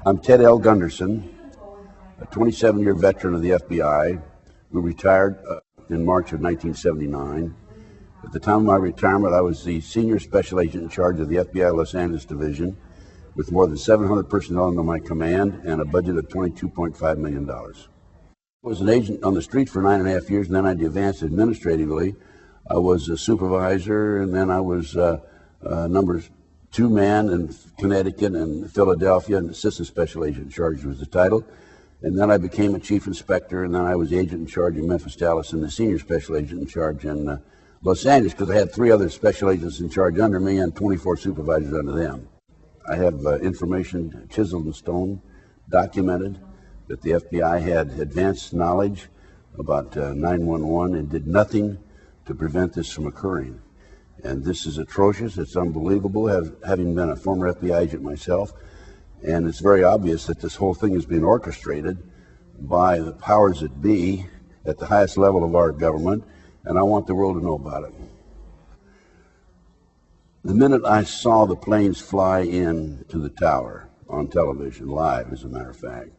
I'm Ted L. Gunderson, a 27-year veteran of the FBI who retired in March of 1979. At the time of my retirement, I was the senior special agent in charge of the FBI Los Angeles Division with more than 700 personnel under my command and a budget of $22.5 million. I was an agent on the street for 9.5 years, and then I advanced administratively. I was a supervisor, and then I was number 2 man in Connecticut and Philadelphia, and assistant special agent in charge was the title. And then I became a chief inspector, and then I was agent in charge in Memphis, Dallas, and the senior special agent in charge in Los Angeles, because I had 3 other special agents in charge under me and 24 supervisors under them. I have information chiseled in stone, documented, that the FBI had advanced knowledge about 911 and did nothing to prevent this from occurring. And this is atrocious. It's unbelievable, having been a former FBI agent myself. And it's very obvious that this whole thing is being orchestrated by the powers that be at the highest level of our government, and I want the world to know about it. The minute I saw the planes fly in to the tower on television, live as a matter of fact,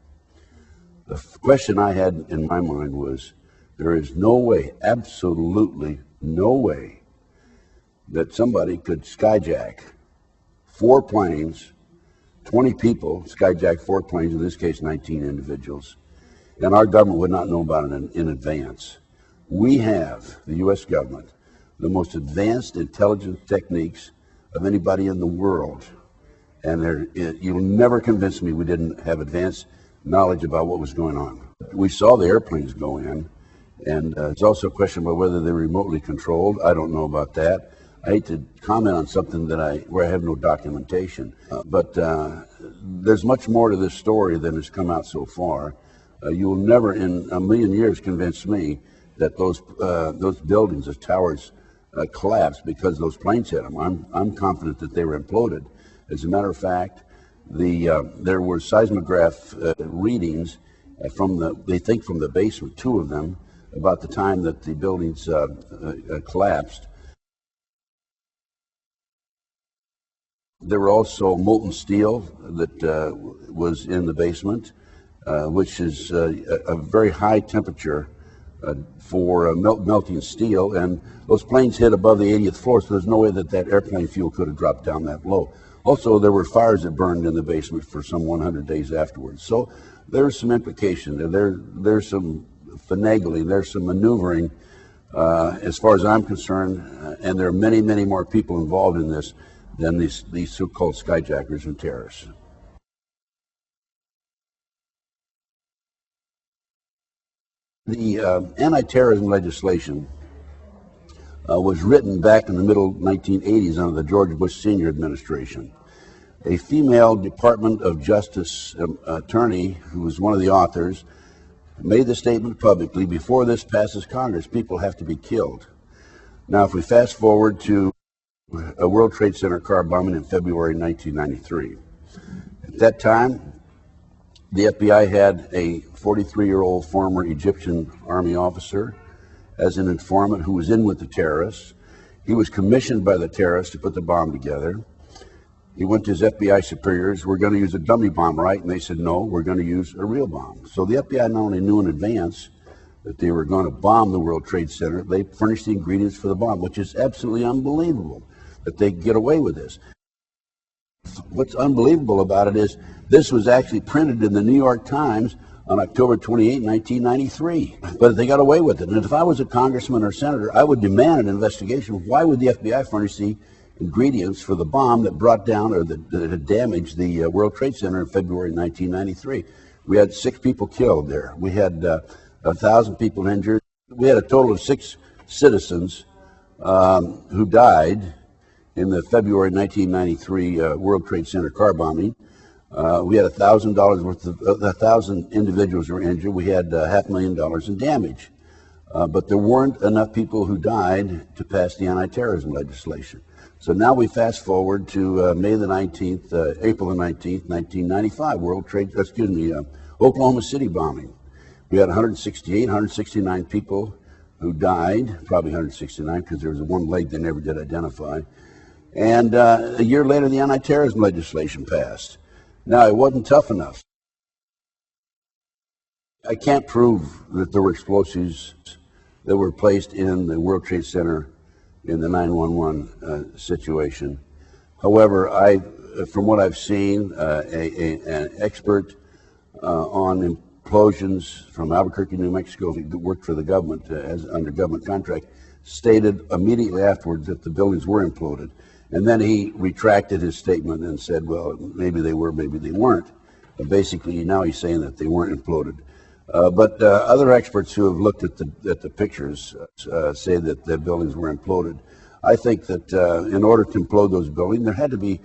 the question I had in my mind was, there is no way, absolutely no way, that somebody could skyjack 4 planes, 20 people, skyjack 4 planes, in this case 19 individuals, and our government would not know about it in advance. We have, the U.S. government, the most advanced intelligence techniques of anybody in the world, and you'll never convince me we didn't have advanced knowledge about what was going on. We saw the airplanes go in, and it's also a question about whether they're remotely controlled. I don't know about that. I hate to comment on something where I have no documentation, but there's much more to this story than has come out so far. You will never in a million years convince me that those buildings, those towers, collapsed because those planes hit them. I'm confident that they were imploded. As a matter of fact, there were seismograph readings they think from the basement, 2 of them, about the time that the buildings collapsed. There were also molten steel that was in the basement, which is a very high temperature for melting steel, and those planes hit above the 80th floor, so there's no way that airplane fuel could have dropped down that low. Also, there were fires that burned in the basement for some 100 days afterwards. So there's some implication. There's some finagling, there's some maneuvering, as far as I'm concerned, and there are many, many more people involved in this than these so-called skyjackers and terrorists. The anti-terrorism legislation was written back in the middle 1980s under the George Bush Senior administration. A female Department of Justice attorney, who was one of the authors, made the statement publicly, before this passes Congress, people have to be killed. Now, if we fast forward to a World Trade Center car bombing in February 1993. At that time, the FBI had a 43-year-old former Egyptian army officer as an informant who was in with the terrorists. He was commissioned by the terrorists to put the bomb together. He went to his FBI superiors, we're going to use a dummy bomb, right? And they said, no, we're going to use a real bomb. So the FBI not only knew in advance that they were going to bomb the World Trade Center, they furnished the ingredients for the bomb, which is absolutely unbelievable that they get away with this. What's unbelievable about it is this was actually printed in the New York Times on October 28, 1993. But they got away with it. And if I was a congressman or senator, I would demand an investigation. Why would the FBI furnish the ingredients for the bomb that brought down or that had damaged the World Trade Center in February 1993? We had 6 people killed there. We had 1,000 people injured. We had a total of 6 citizens who died in the February 1993 World Trade Center car bombing. We had $1,000 worth of 1,000 individuals were injured. We had $500,000 in damage. But there weren't enough people who died to pass the anti-terrorism legislation. So now we fast forward to May the 19th, April the 19th, 1995, Oklahoma City bombing. We had 169 people who died, probably 169 because there was one leg they never did identify. And a year later, the anti-terrorism legislation passed. Now, it wasn't tough enough. I can't prove that there were explosives that were placed in the World Trade Center in the 9/11 situation. However, from what I've seen, an expert on implosions from Albuquerque, New Mexico, who worked for the government under government contract, stated immediately afterwards that the buildings were imploded. And then he retracted his statement and said, well, maybe they were, maybe they weren't. But basically, now he's saying that they weren't imploded. But other experts who have looked at the pictures say that the buildings were imploded. I think that in order to implode those buildings, there had to be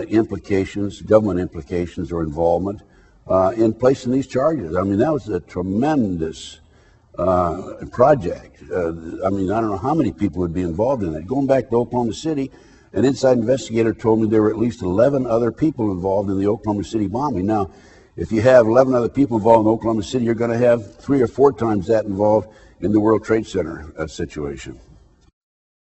implications, government implications or involvement in placing these charges. I mean, that was a tremendous project. I mean, I don't know how many people would be involved in it. Going back to Oklahoma City, an inside investigator told me there were at least 11 other people involved in the Oklahoma City bombing. Now, if you have 11 other people involved in Oklahoma City, you're going to have 3 or 4 times that involved in the World Trade Center situation.